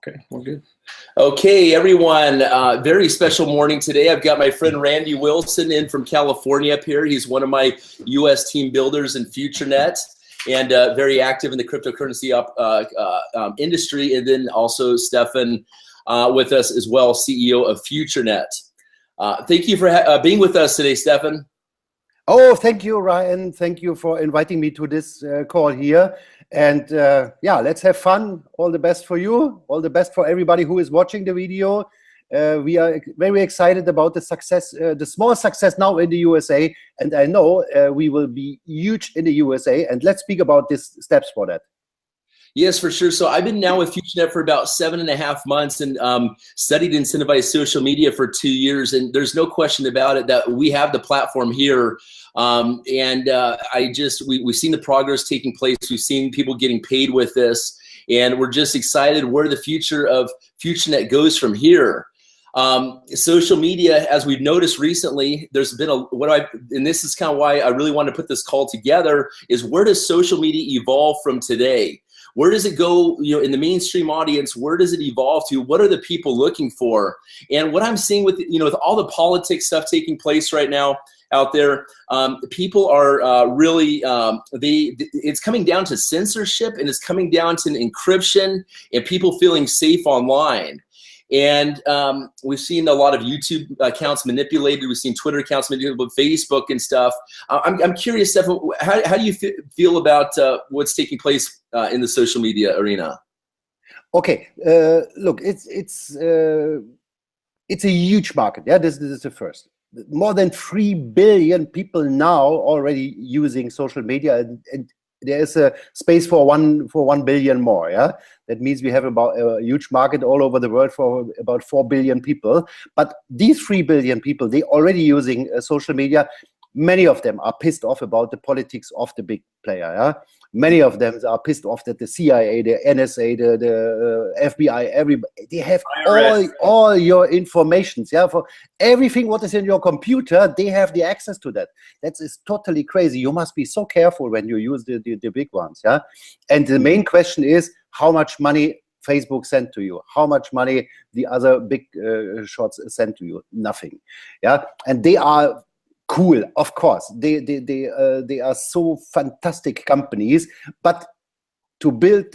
Okay, we're good. Okay, everyone, very special morning today. I've got my friend Randy Wilson in from California up here. He's one of my U.S. team builders in FutureNet and very active in the cryptocurrency industry. And then also Stephan with us as well, CEO of FutureNet. Thank you for being with us today, Stephan. Oh, thank you, Ryan. Thank you for inviting me to this call here. And yeah, let's have fun. All the best for you. All the best for everybody who is watching the video. We are very excited about the success, the small success now in the USA. And I know we will be huge in the USA. And let's speak about these steps for that. Yes, for sure. So I've been now with FutureNet for about 7.5 months and studied incentivized social media for 2 years. And there's no question about it that we have the platform here. We've seen the progress taking place. We've seen people getting paid with this. And we're just excited where the future of FutureNet goes from here. Social media, as we've noticed recently, there's been and this is kind of why I really want to put this call together, is where does social media evolve from today? Where does it go, in the mainstream audience? Where does it evolve to? What are the people looking for? And what I'm seeing with, with all the politics stuff taking place right now out there, people are really, it's coming down to censorship, and it's coming down to encryption and people feeling safe online. And we've seen a lot of YouTube accounts manipulated. We've seen Twitter accounts manipulated, Facebook and stuff. I'm curious, Stephan, how do you feel about what's taking place in the social media arena? Okay, look, it's a huge market. Yeah, this is the first. More than 3 billion people now already using social media, and there is a space for 1 billion more. Yeah, that means we have about a huge market all over the world for about 4 billion people. But these 3 billion people, they already using social media. Many of them are pissed off about the politics of the big player. Yeah? Many of them are pissed off that the CIA, the NSA, the FBI, everybody, they have all your informations. Yeah, for everything what is in your computer, they have the access to that. That is totally crazy. You must be so careful when you use the big ones. Yeah, and the main question is how much money Facebook sent to you, how much money the other big shots sent to you. Nothing. Yeah, and they are cool, of course. They are so fantastic companies, but to build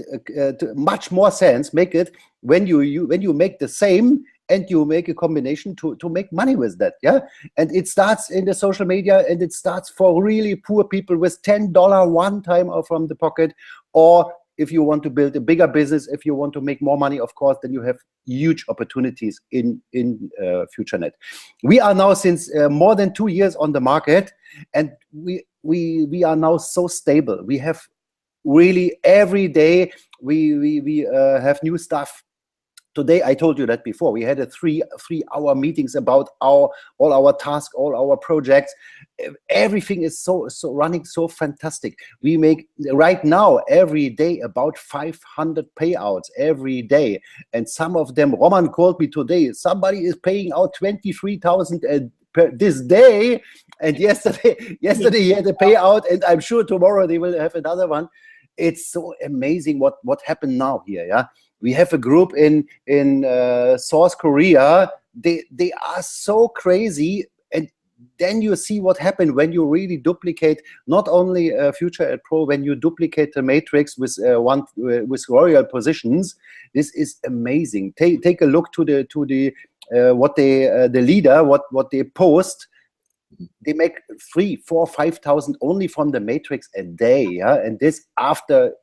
much more sense, make it when you make the same and you make a combination to make money with that. Yeah, and it starts in the social media, and it starts for really poor people with $10 one time or from the pocket, or if you want to build a bigger business, if you want to make more money, of course, then you have huge opportunities in FutureNet. We are now since more than 2 years on the market, and we are now so stable. We have really every day we have new stuff. Today, I told you that before, we had a three-hour meetings about all our tasks, all our projects. Everything is so running so fantastic. We make right now every day about 500 payouts every day, and some of them, Roman called me today, somebody is paying out 23,000 this day, and yesterday he had a payout, and I'm sure tomorrow they will have another one. It's so amazing what happened now here. Yeah, we have a group in South Korea. They are so crazy, and then you see what happened when you really duplicate not only FutureNet Pro, when you duplicate the matrix with royal positions. This is amazing. Take a look to the leader what they post. They make 3,000, 4,000, 5,000 only from the matrix a day. Yeah, and this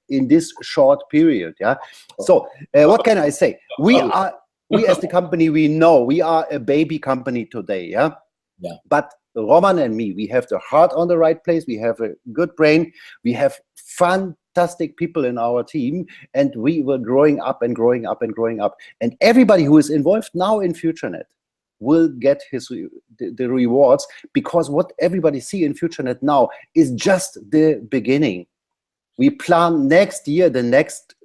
in this short period. Yeah. So what can I say? We as the company, we know we are a baby company today. Yeah. Yeah. But Roman and me, we have the heart on the right place. We have a good brain. We have fantastic people in our team, and we were growing up and growing up and growing up. And everybody who is involved now in FutureNet will get the rewards, because what everybody see in FutureNet now is just the beginning. We plan next year the next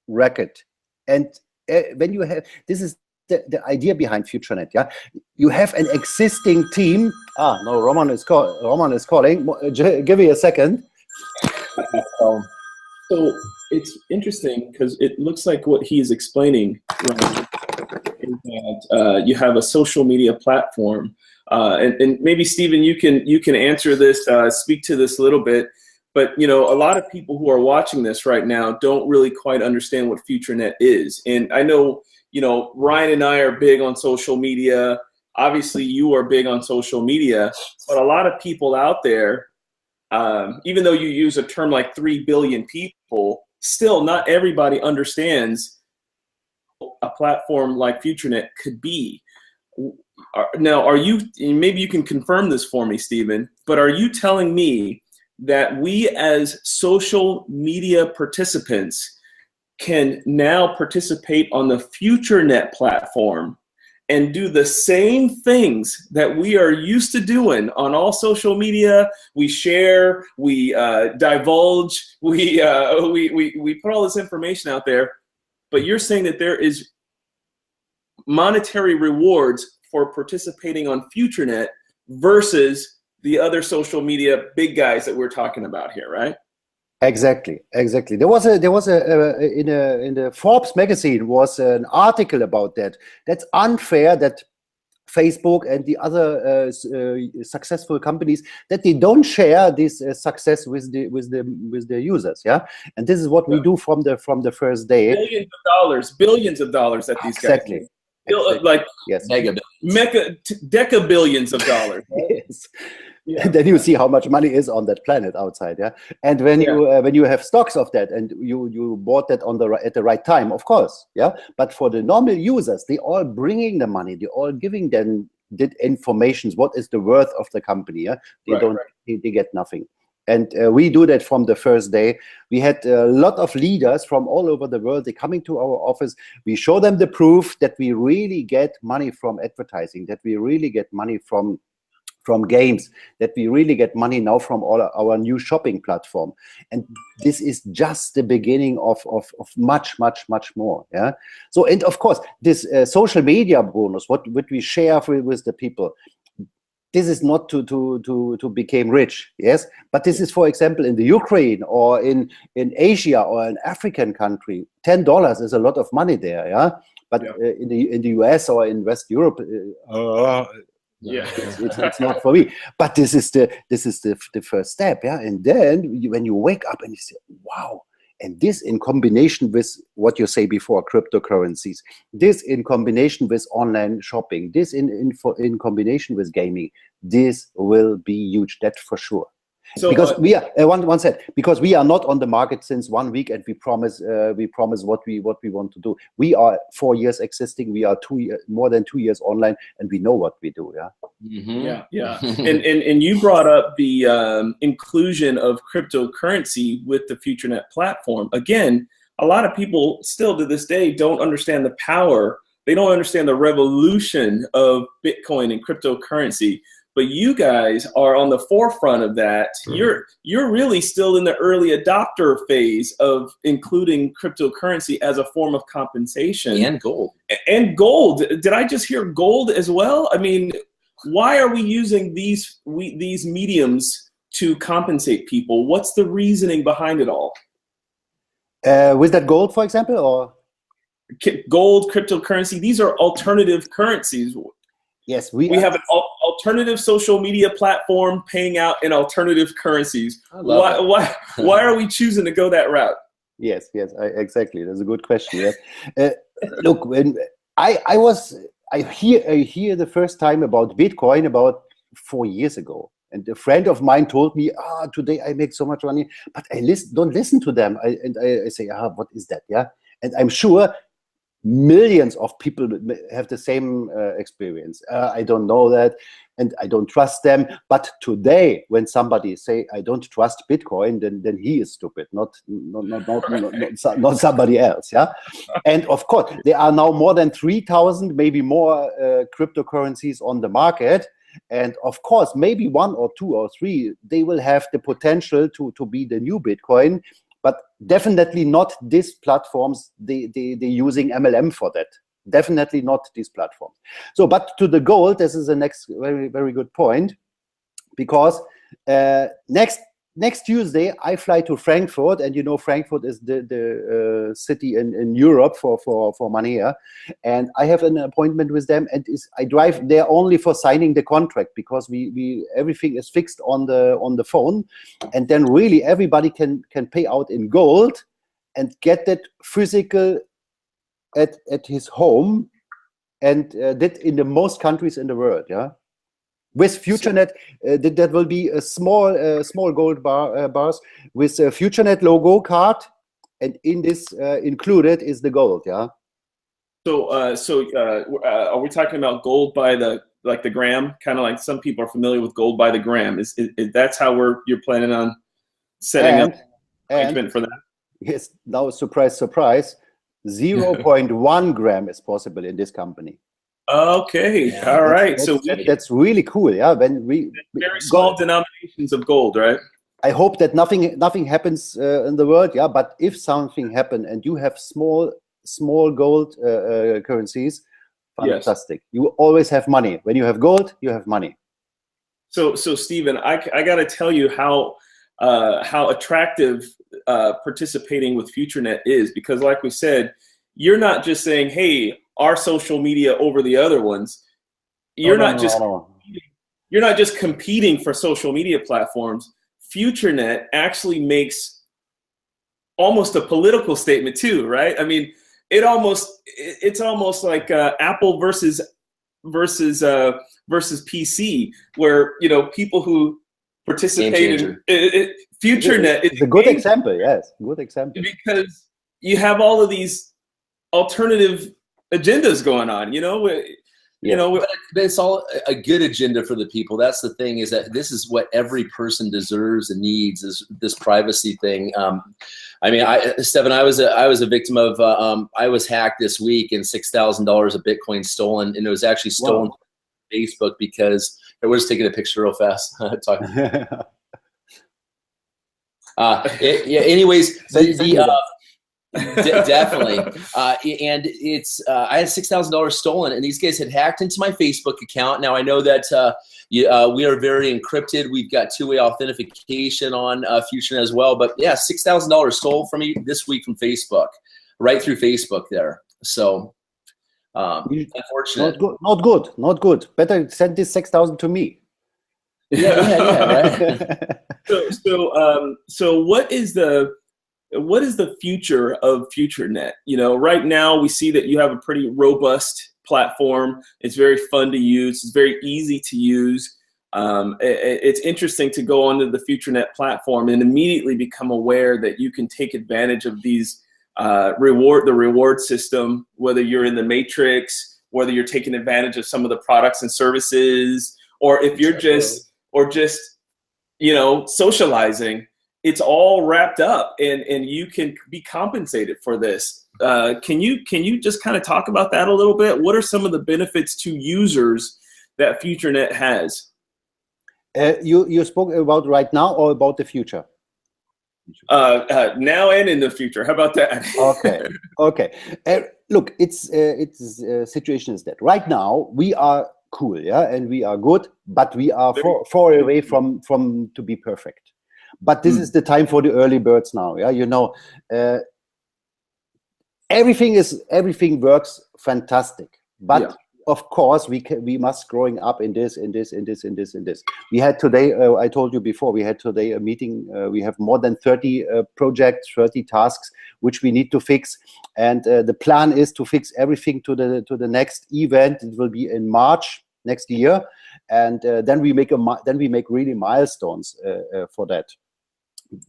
record, and when you have, this is the idea behind FutureNet. Yeah, you have an existing team. No, Roman is calling. Give me a second. So it's interesting because it looks like what he's explaining, right, is that you have a social media platform, and maybe Stephen, you can answer this, speak to this a little bit. But a lot of people who are watching this right now don't really quite understand what FutureNet is. And I know, Ryan and I are big on social media. Obviously, you are big on social media, but a lot of people out there, even though you use a term like 3 billion people, still not everybody understands a platform like FutureNet could be. Now, maybe you can confirm this for me, Stephen, but are you telling me that we as social media participants can now participate on the FutureNet platform and do the same things that we are used to doing on all social media? We share, we divulge, we put all this information out there, but you're saying that there is monetary rewards for participating on FutureNet versus the other social media big guys that we're talking about here, right? Exactly. There was in the Forbes magazine was an article about that. That's unfair that Facebook and the other successful companies, that they don't share this success with the users. Yeah, and this is what we do from the first day. Billions of dollars that these guys do. Like yes, decabillions of dollars. Right? Yes. Yeah. And then you see how much money is on that planet outside, yeah. And when you have stocks of that, and you bought that at the right time, of course, yeah. But for the normal users, they all bringing the money, they all giving them the information. What is the worth of the company? Yeah, they get nothing. And we do that from the first day. We had a lot of leaders from all over the world. They're coming to our office. We show them the proof that we really get money from advertising, that we really get money from games, that we really get money now from all our new shopping platform. And this is just the beginning of much more. Yeah. So, and of course, this social media bonus, what we share with the people, this is not to become rich, yes, but this is, for example, in the Ukraine or in Asia or an African country, $10 is a lot of money there, yeah. But in the US or in West Europe, it's not for me. But this is the first step, yeah. And then when you wake up and you say, wow. And this in combination with what you say before, cryptocurrencies, this in combination with online shopping, this in combination with gaming, this will be huge, that for sure. So, because we are one said, because we are not on the market since 1 week, and we promise what we want to do. We are 4 years existing. We are more than 2 years online, and we know what we do. Yeah. Mm-hmm. Yeah. and you brought up the inclusion of cryptocurrency with the FutureNet platform. Again, a lot of people still to this day don't understand the power. They don't understand the revolution of Bitcoin and cryptocurrency. But you guys are on the forefront of that. You're really still in the early adopter phase of including cryptocurrency as a form of compensation. And gold. And gold. Did I just hear gold as well? I mean, why are we using these mediums to compensate people? What's the reasoning behind it all? With that gold, for example, or gold, cryptocurrency, these are alternative currencies. Yes, we have an alternative social media platform paying out in alternative currencies. Why are we choosing to go that route? Yes, exactly. That's a good question. Yes. Look, when I hear the first time about Bitcoin about 4 years ago, and a friend of mine told me, today I make so much money, but I don't listen to them. I say, what is that? Yeah, and I'm sure millions of people have the same experience. I don't know that, and I don't trust them. But today, when somebody say, I don't trust Bitcoin, then he is stupid, not somebody else. Yeah. And of course, there are now more than 3,000, maybe more cryptocurrencies on the market. And of course, maybe 1 or 2 or 3, they will have the potential to be the new Bitcoin. But definitely not these platforms. They're using MLM for that. Definitely not these platforms. So, but to the gold, this is the next very, very good point, because next next Tuesday, I fly to Frankfurt, and you know Frankfurt is the city in Europe for money, yeah? And I have an appointment with them, and I drive there only for signing the contract, because we everything is fixed on the phone, and then really everybody can pay out in gold and get that physical at his home, and that in the most countries in the world, yeah. With FutureNet, that will be a small gold bars with a FutureNet logo card, and in this included is the gold. Yeah. So, are we talking about gold by the gram? Kind of like some people are familiar with gold by the gram. Is that's how you're planning on setting up arrangement for that? Yes. Now, surprise, 0.1 gram is possible in this company. Okay, yeah, all right. That's really cool. Yeah, when very small denominations of gold, right? I hope that nothing happens in the world. Yeah, but if something happens and you have small gold currencies, fantastic. Yes. You always have money. When you have gold, you have money. So Stephan, I got to tell you how attractive participating with FutureNet is, because like we said, you're not just saying, hey, our social media over the other ones. You're not just competing for social media platforms. FutureNet actually makes almost a political statement too, right? I mean, it's almost like Apple versus PC, where people who participate in FutureNet is a good example. Yes, good example, because you have all of these alternative agendas going on, but it's all a good agenda for the people. That's the thing, is that this is what every person deserves and needs, is this privacy thing. I mean, Stephan, I was a victim of, I was hacked this week, and $6,000 of Bitcoin stolen, and it was actually stolen from Facebook, because we're just taking a picture real fast. Anyways, definitely. And it's I had $6,000 stolen, and these guys had hacked into my Facebook account. Now I know that we are very encrypted. We've got two-way authentication on FutureNet as well. But yeah, $6,000 stole from me this week from Facebook, right through Facebook there. So unfortunate. Not good. Better send this 6,000 to me. Yeah, right. So what is the future of FutureNet? Right now we see that you have a pretty robust platform. It's very fun to use. It's very easy to use. It's interesting to go onto the FutureNet platform and immediately become aware that you can take advantage of these the reward system, whether you're in the matrix, whether you're taking advantage of some of the products and services, or if you're just socializing. It's all wrapped up, and you can be compensated for this. Can you just kind of talk about that a little bit? What are some of the benefits to users that FutureNet has? You spoke about right now or about the future? Now and in the future. How about that? Okay. Look, it's situation is that right now we are cool, yeah, and we are good, but we are far away from to be perfect. But this is the time for the early birds now. Yeah, everything works fantastic. But of course, we must growing up in this. We had today. I told you before. We had today a meeting. We have more than 30 projects, 30 tasks which we need to fix, and the plan is to fix everything to the next event. It will be in March next year, and then we make really milestones for that.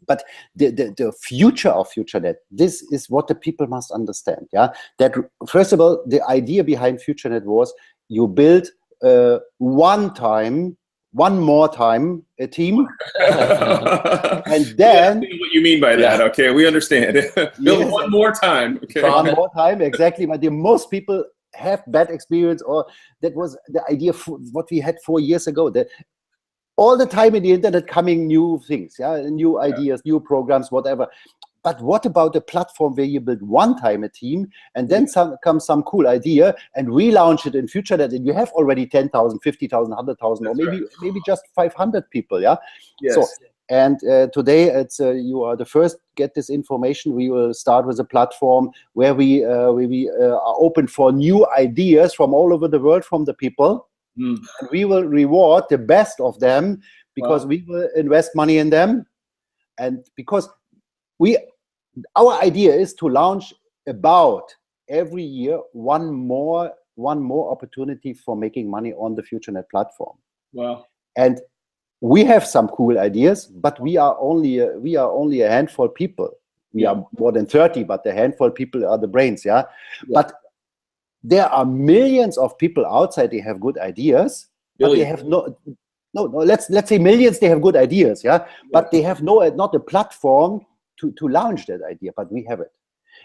But the future of FutureNet, this is what the people must understand. Yeah, that first of all, the idea behind FutureNet was you build one more time a team, and then what you mean by that? Okay, we understand. Build one more time. Okay, one more time, exactly. But most people have bad experience, or that was the idea for what we had 4 years ago. That all the time in the internet coming new things, new ideas, new programs, whatever. But what about a platform where you build one time a team, and then comes some cool idea and relaunch it in FutureNet, and you have already 10,000, 50,000, 100,000, or maybe just 500 people, yeah? Yes. So And today, it's you are the first to get this information. We will start with a platform where we are open for new ideas from all over the world from the people. And we will reward the best of them because we will invest money in them. And because our idea is to launch about every year one more opportunity for making money on the FutureNet platform. Wow. And we have some cool ideas, but we are only a handful of people. We are more than 30, but the handful of people are the brains, But there are millions of people outside. They have good ideas, but they have no. Let's say millions. They have good ideas, but they have not a platform to launch that idea. But we have it,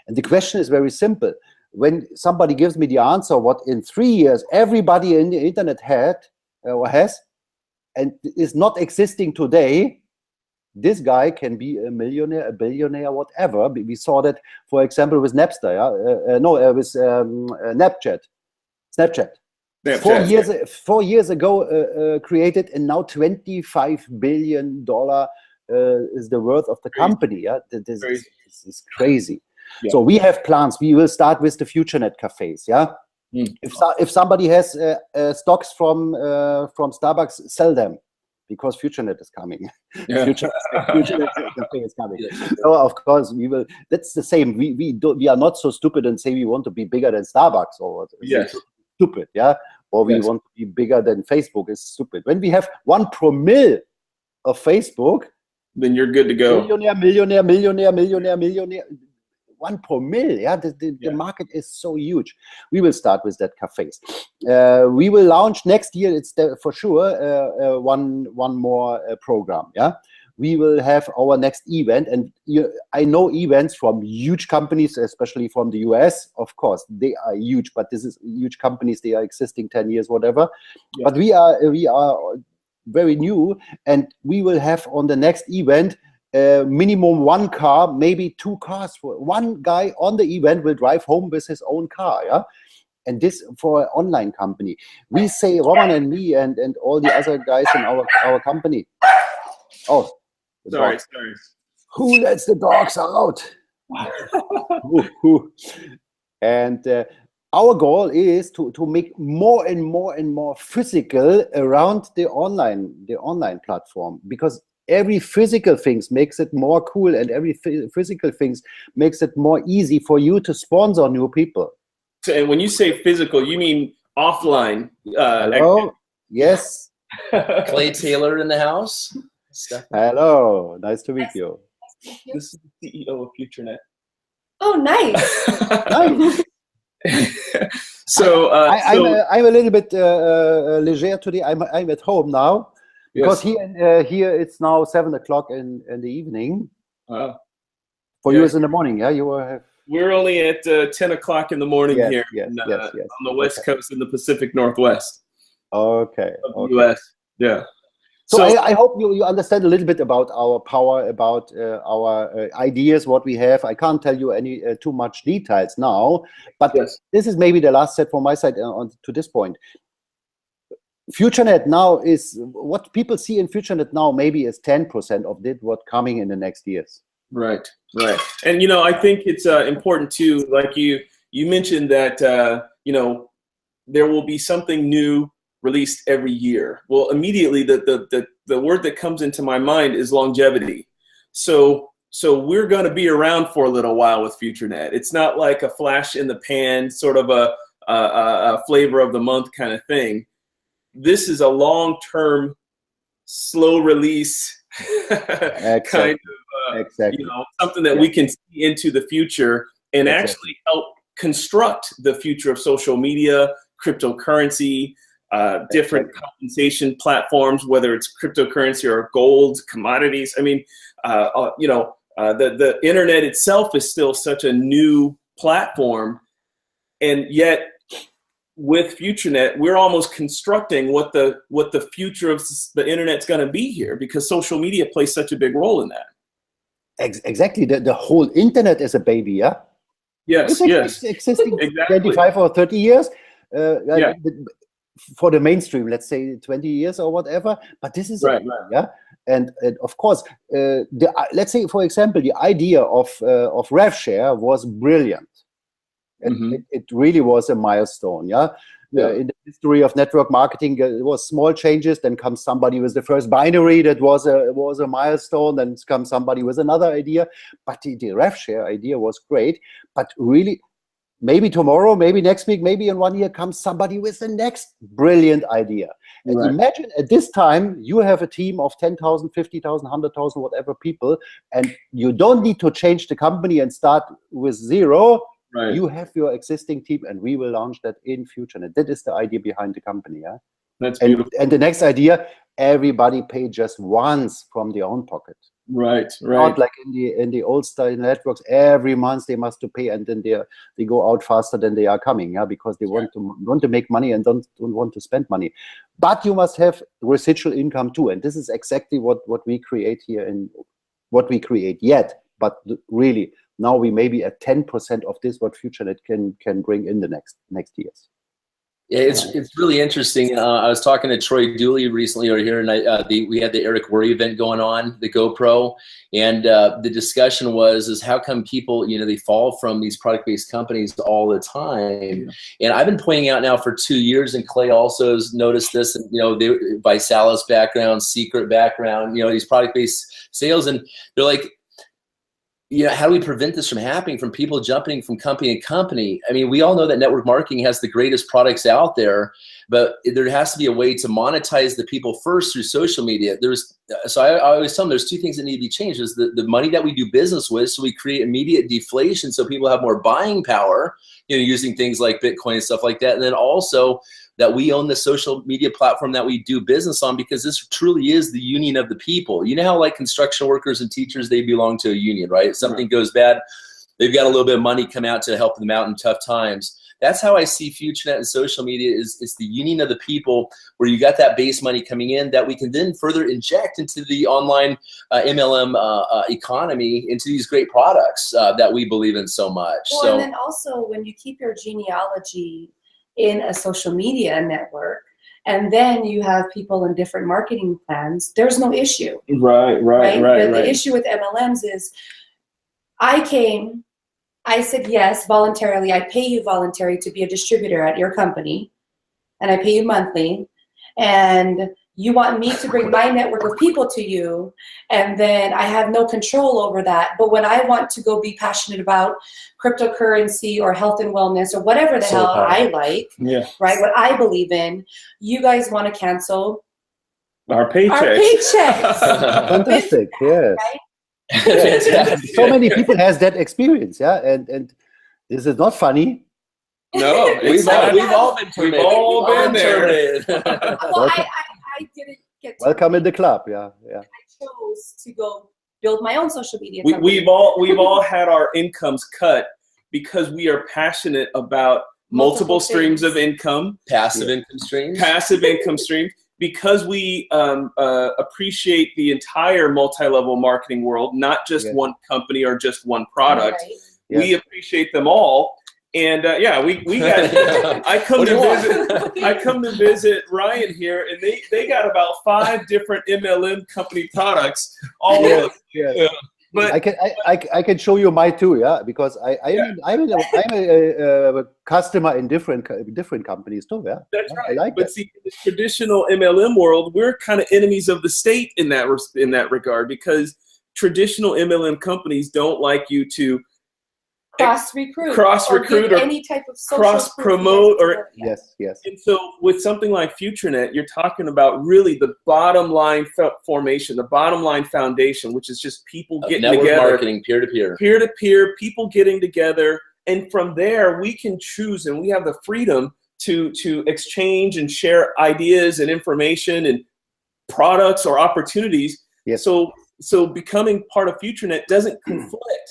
and the question is very simple. When somebody gives me the answer, what in 3 years everybody in the internet had or has, and is not existing today, this guy can be a millionaire, a billionaire, whatever. We saw that, for example, with Napster, with Snapchat. 4 years ago, created, and now $25 billion is the worth of the company. This is crazy. So we have plans. We will start with the FutureNet cafes. If somebody has stocks from Starbucks, sell them, because FutureNet is coming. FutureNet cafe is coming. So of course we will. That's the same. We are not so stupid and say we want to be bigger than Starbucks or stupid. Or we want to be bigger than Facebook. Is stupid. When we have 1 promille of Facebook, then you're good to go. Millionaire. 1 promille, the market is so huge. We will start with that cafes. We will launch next year. It's for sure one more program. We will have our next event, and I know events from huge companies, especially from the US. Of course, they are huge, but this is huge companies. They are existing 10 years, whatever. But we are very new, and we will have on the next event minimum 1 car, maybe 2 cars. One guy on the event will drive home with his own car, and this for an online company. We say, Roman and me and all the other guys in our company. Oh, sorry. Who lets the dogs out? And our goal is to make more and more physical around the online platform, because every physical things makes it more cool, and every physical things makes it more easy for you to sponsor new people. So, and when you say physical, you mean offline? Hello? Yes. Clay Taylor in the house. Hello. Nice to meet you. This is the CEO of FutureNet. Oh, nice. So I'm a little bit leger today. I'm at home now. Because here it's now 7 o'clock in the evening. For you, it's in the morning. You will have. We're only at 10 o'clock in the morning here on the West Coast in the Pacific Northwest. Okay. Of the US. Yeah. So I hope you understand a little bit about our power, about our ideas, what we have. I can't tell you any too much details now, but this is maybe the last set from my side to this point. FutureNet now is what people see in FutureNet now. Maybe is 10% of what's coming in the next years. Right. And I think it's important too. Like you mentioned that there will be something new released every year. Well, immediately the word that comes into my mind is longevity. So we're going to be around for a little while with FutureNet. It's not like a flash in the pan, sort of a flavor of the month kind of thing. This is a long-term, slow release kind of, something that we can see into the future and actually help construct the future of social media, cryptocurrency, different compensation platforms, whether it's cryptocurrency or gold, commodities. I mean, the internet itself is still such a new platform, and yet with FutureNet, we're almost constructing what the future of the internet's going to be here, because social media plays such a big role in that. Exactly. The whole internet is a baby, Yes. It's existing 25 or 30 years. For the mainstream, let's say 20 years or whatever. But this is And of course, let's say, for example, the idea of rev share was brilliant. It really was a milestone. In the history of network marketing, it was small changes. Then comes somebody with the first binary that was a milestone. Then comes somebody with another idea. But the rev share idea was great. But really, maybe tomorrow, maybe next week, maybe in 1 year comes somebody with the next brilliant idea. And imagine at this time, you have a team of 10,000, 50,000, 100,000, whatever people, and you don't need to change the company and start with zero. Right. You have your existing team, and we will launch that in FutureNet. That is the idea behind the company. Yeah, that's beautiful. And the next idea, everybody pay just once from their own pocket. Right. Not like in the old style networks. Every month they must to pay, and then they go out faster than they are coming. Yeah, because they want to make money and don't want to spend money. But you must have residual income too, and this is exactly what we create here and what we create yet. But really, now we may be at 10% of this what FutureNet can bring in the next years. Yeah, it's really interesting. I was talking to Troy Dooley recently over here, and we had the Eric Worre event going on, the GoPro, and the discussion was how come people, they fall from these product-based companies all the time. And I've been pointing out now for 2 years, and Clay also has noticed this, and Visalis background, Secret background, these product-based sales, and they're like, how do we prevent this from happening, from people jumping from company to company? I mean, we all know that network marketing has the greatest products out there, but there has to be a way to monetize the people first through social media. So I always tell them there's two things that need to be changed. Is the money that we do business with, so we create immediate deflation so people have more buying power, using things like Bitcoin and stuff like that. And then also that we own the social media platform that we do business on, because this truly is the union of the people. You know how like construction workers and teachers, they belong to a union, right? If something goes bad, they've got a little bit of money come out to help them out in tough times. That's how I see FutureNet and social media it's the union of the people, where you got that base money coming in that we can then further inject into the online MLM economy, into these great products that we believe in so much. Well, and then also when you keep your genealogy in a social media network, and then you have people in different marketing plans, there's no issue. Right. But the issue with MLMs is I said yes voluntarily. I pay you voluntarily to be a distributor at your company, and I pay you monthly, and you want me to bring my network of people to you, and then I have no control over that. But when I want to go be passionate about cryptocurrency or health and wellness or whatever the hell I like, right, what I believe in, you guys want to cancel our paychecks. Fantastic, yes. Right? So many people has that experience, and this is not funny. No, we've all been there. Well, I didn't get to. Welcome in the club, yeah. I chose to go build my own social media. We've all had our incomes cut because we are passionate about multiple streams of income, passive income streams, because we appreciate the entire multi-level marketing world, not just one company or just one product. Right. We appreciate them all. And we got. I come to visit Ryan here, and they got about 5 different MLM company products. All of them. But I can show you my too, because I'm a customer in different companies too, That's right. I like but that. See, in the traditional MLM world, we're kind of enemies of the state in that regard, because traditional MLM companies don't like you to cross-recruit or any type of social cross-promote yes. And so with something like FutureNet, you're talking about really the bottom line formation, the bottom line foundation, which is just people getting network together, marketing, peer-to-peer, people getting together, and from there we can choose, and we have the freedom to exchange and share ideas and information and products or opportunities. Yes. So becoming part of FutureNet doesn't conflict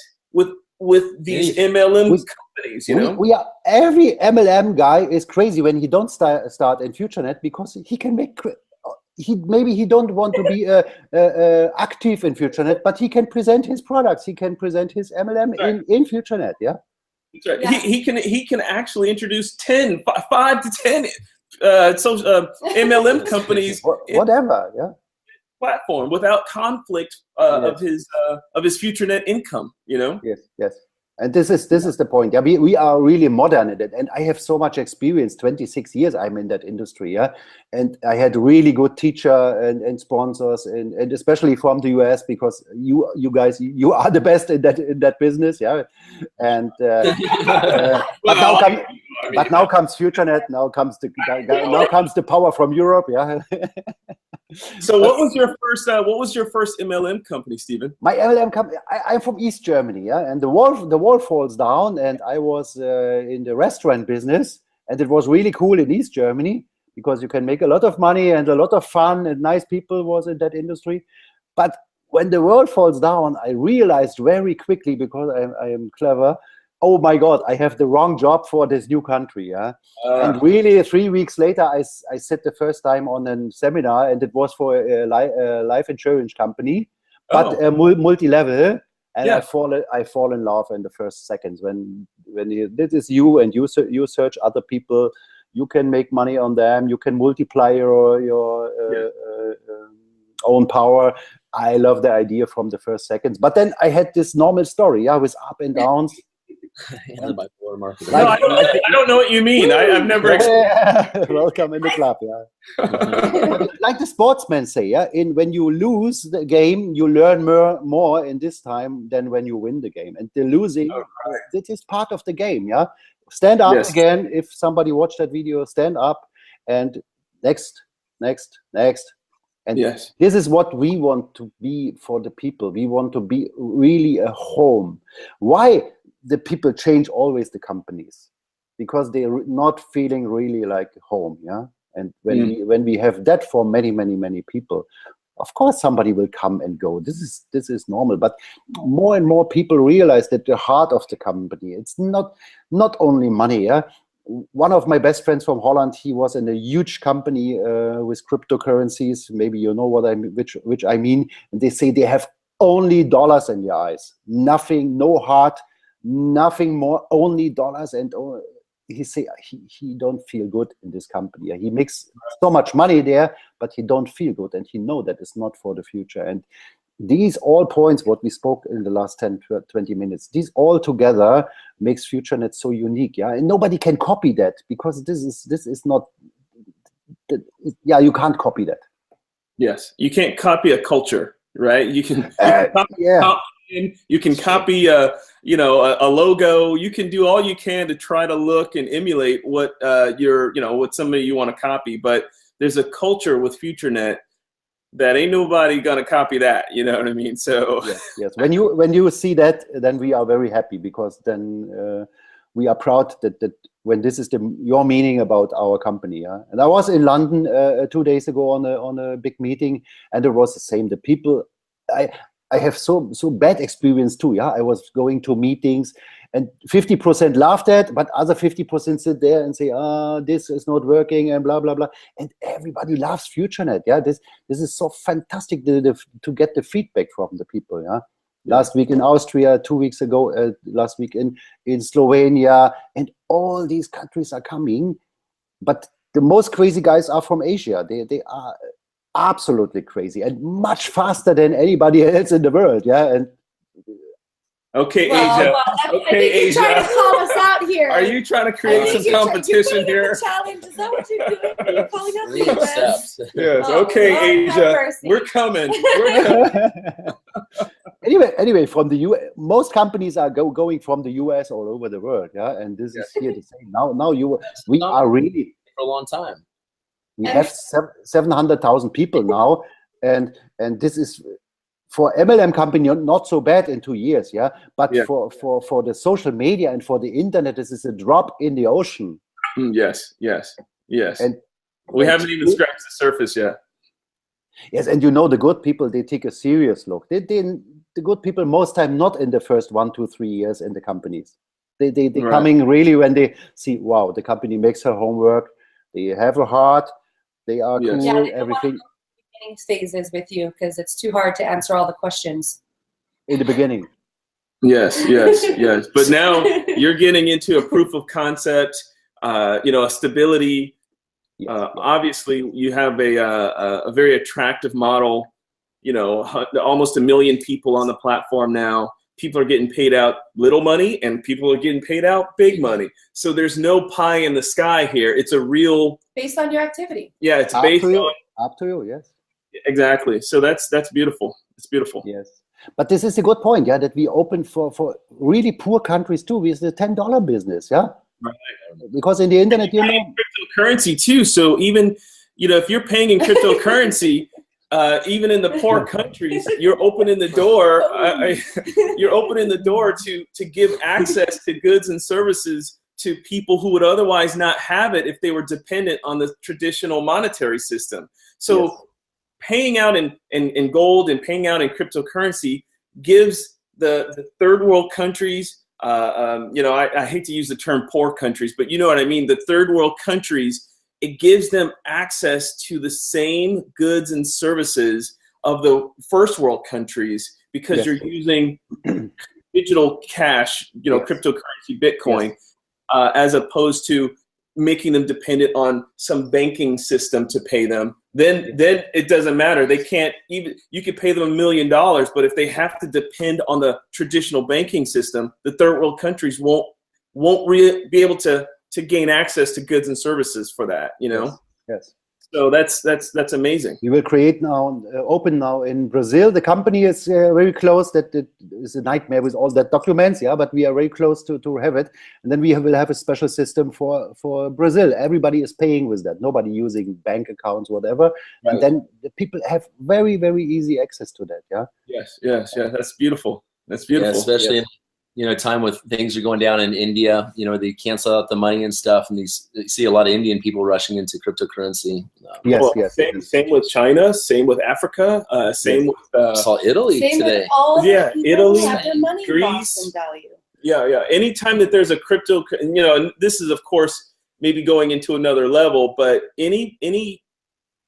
with these MLM companies, We are, every MLM guy is crazy when he don't start in FutureNet, because he can make. Maybe he don't want to be active in FutureNet, but he can present his products. He can present his MLM in FutureNet. Yeah. That's right. Yeah. He can actually introduce 5 to 10 MLM companies. Whatever. Yeah. platform without conflict of his FutureNet income. You know. Yes, yes. And this is the point. Yeah, we are really modern in it, and I have so much experience. 26 years I'm in that industry. Yeah, and I had really good teacher and sponsors, and especially from the US, because you guys you are the best in that business. Yeah, and but now comes FutureNet. Now comes the power from Europe. Yeah. So what was your first MLM company, Stephen? My MLM company, I'm from East Germany, yeah, and the wall falls down, and I was in the restaurant business, and it was really cool in East Germany because you can make a lot of money and a lot of fun, and nice people was in that industry. But when the world falls down, I realized very quickly, because I am clever, oh my God, I have the wrong job for this new country. Yeah. And really 3 weeks later, I sat the first time on a seminar, and it was for a life insurance company, but multi-level. And I fall in love in the first seconds when this is you, and you search other people, you can make money on them, you can multiply your own power. I love the idea from the first seconds. But then I had this normal story, yeah, with up and downs. No, I don't know what you mean. I've never experienced. Welcome in the club, yeah. Like the sportsmen say, yeah, when you lose the game, you learn more in this time than when you win the game. And the losing, this is part of the game, yeah. Stand up again. If somebody watched that video, stand up, and next. And this is what we want to be for the people. We want to be really a home. Why? The people change always the companies because they're not feeling really like home, yeah. And when we have that for many people, of course somebody will come and go. This is normal. But more and more people realize that the heart of the company, it's not only money, yeah. One of my best friends from Holland, he was in a huge company with cryptocurrencies. Maybe you know what which I mean. And they say they have only dollars in your eyes, nothing, no heart. Nothing more, only dollars. And he say he don't feel good in this company. He makes so much money there, but he don't feel good, and he know that it's not for the future. And these all points, what we spoke in the last 10 to 20 minutes, these all together makes FutureNet so unique, yeah. And nobody can copy that, because this is not, you can't copy that. Yes, you can't copy a culture, right? You can copy a logo. You can do all you can to try to look and emulate what what somebody you want to copy. But there's a culture with FutureNet that ain't nobody gonna copy that. You know what I mean? So yes. When you see that, then we are very happy, because then we are proud that when this is your meaning about our company. Yeah. And I was in London 2 days ago on a big meeting, and it was the same. The people, I have so bad experience too. Yeah, I was going to meetings, and 50% laughed at, but other 50% sit there and say, this is not working, and blah blah blah. And everybody loves FutureNet. Yeah, this is so fantastic to get the feedback from the people. Yeah, last week in Austria, 2 weeks ago, last week in Slovenia, and all these countries are coming. But the most crazy guys are from Asia. They are absolutely crazy, and much faster than anybody else in the world. Yeah. And okay, Asia. Okay, Asia. You're trying to call us out here. Are you trying to create some competition here? Challenge. Is that what you're doing? You're calling out the US? Yes. Okay, Asia. We're coming. Anyway, from the US, most companies are going from the US all over the world. Yeah, and this is here to say now we are really for a long time. We have 700,000 people now, and this is for MLM company not so bad in 2 years, yeah. But for the social media and for the internet, this is a drop in the ocean. Yes. And we haven't even scratched the surface yet. Yes, and the good people, they take a serious look. The good people most time not in the first 1 to 3 years in the companies. They coming really when they see, wow, the company makes her homework. They have a heart. They are cool, everything. Beginning phases with you, because it's too hard to answer all the questions. In the beginning. Yes. But now you're getting into a proof of concept, a stability. Obviously, you have a very attractive model you know, almost 1 million people on the platform now. People are getting paid out little money and people are getting paid out big money. So there's no pie in the sky here. It's a real based on your activity. Yeah, it's based on up to you, yes. Exactly. So that's beautiful. It's beautiful. Yes. But this is a good point, yeah, that we open for really poor countries too with the $10 business, yeah? Right. Because in the internet, you know, cryptocurrency too. So even, you know, if you're paying in cryptocurrency, even in the poor countries, you're opening the door. You're opening the door to give access to goods and services to people who would otherwise not have it if they were dependent on the traditional monetary system. So yes, paying out in gold and paying out in cryptocurrency gives the third world countries, you know, I hate to use the term poor countries, but you know what I mean, the third world countries, it gives them access to the same goods and services of the first world countries because yes, you're using digital cash, you know, yes, cryptocurrency, Bitcoin, yes, as opposed to making them dependent on some banking system to pay them. Then it doesn't matter. They can't even, you could pay them $1 million, but if they have to depend on the traditional banking system, the third world countries won't be able to gain access to goods and services for that, you know? Yes. So that's amazing. We will create now, open now in Brazil. The company is very close. That it is a nightmare with all that documents, yeah, but we are very close to have it. And then we will have a special system for Brazil. Everybody is paying with that. Nobody using bank accounts, whatever. Right. And then the people have very, very easy access to that, yeah? Yes, yes, yeah, that's beautiful. That's beautiful. Yeah, especially in, you know, time with things are going down in India, you know, they cancel out the money and stuff, and you see a lot of Indian people rushing into cryptocurrency. Yes, well, yes. Same with China, same with Africa, same with saw Italy same today. With all yeah, Italy, have their money Greece, in value. Yeah, yeah. Anytime that there's a crypto, you know, and this is of course maybe going into another level, but any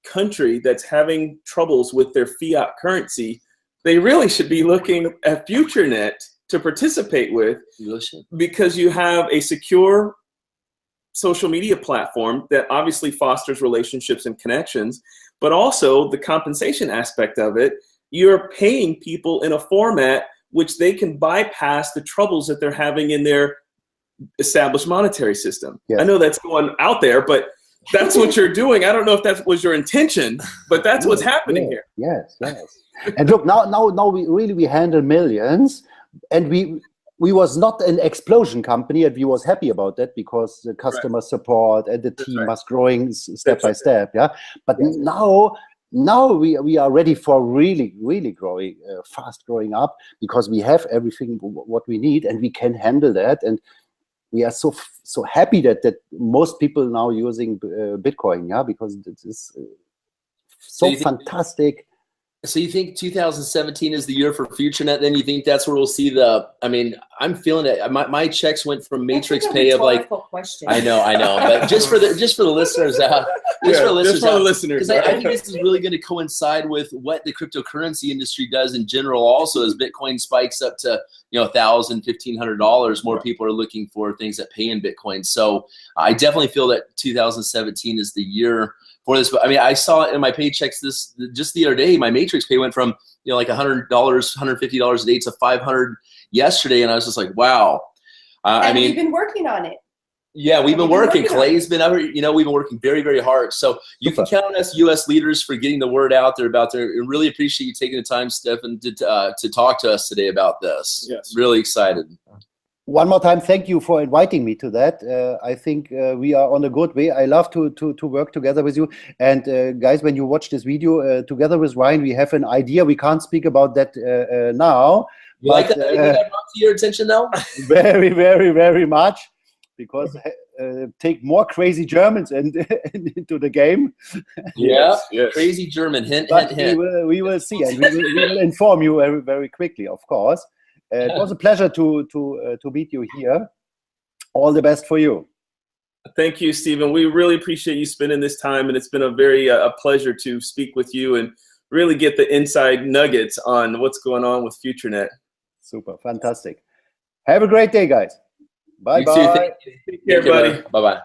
country that's having troubles with their fiat currency, they really should be looking at FutureNet to participate with, because you have a secure social media platform that obviously fosters relationships and connections, but also the compensation aspect of it, you're paying people in a format which they can bypass the troubles that they're having in their established monetary system. Yes. I know that's going out there, but that's what you're doing. I don't know if that was your intention, but that's what's happening here. Yes, yes. And look, now we handle millions. And we was not an explosion company, and we was happy about that because the customer support and the team was growing step by step. Yeah, but now we are ready for really growing, fast growing up, because we have everything what we need and we can handle that. And we are so happy that most people now using Bitcoin. Yeah, because it is so fantastic. So you think 2017 is the year for FutureNet? Then you think that's where we'll see the? I mean, I'm feeling it. My checks went from Matrix Pay of like. Question. I know, but just for the listeners out, just for the listeners, because I think this is really going to coincide with what the cryptocurrency industry does in general. Also, as Bitcoin spikes up to $1,000, $1,500, more people are looking for things that pay in Bitcoin. So I definitely feel that 2017 is the year for this. But I mean, I saw it in my paychecks just the other day. My Matrix Pay went from like $100, $150 a day to $500 yesterday, and I was just like, wow. I mean, we've been working on it. Yeah, we've been working. Clay's been out here. We've been working very, very hard. So you can count on us, U.S. leaders, for getting the word out there about there. And really appreciate you taking the time, Stephan, to talk to us today about this. Yes, really excited. One more time, thank you for inviting me to that. I think we are on a good way. I love to work together with you. And guys, when you watch this video together with Ryan, we have an idea. We can't speak about that now. You like that? That brought to your attention, though? Very, very, very much. Because take more crazy Germans into the game. Yeah, yes. Crazy German. Hint. We will see, and we will inform you very, very quickly, of course. It was a pleasure to meet you here. All the best for you. Thank you, Stephen. We really appreciate you spending this time, and it's been a pleasure to speak with you and really get the inside nuggets on what's going on with FutureNet. Super, fantastic. Have a great day, guys. Bye-bye. Take care, buddy. Bye-bye.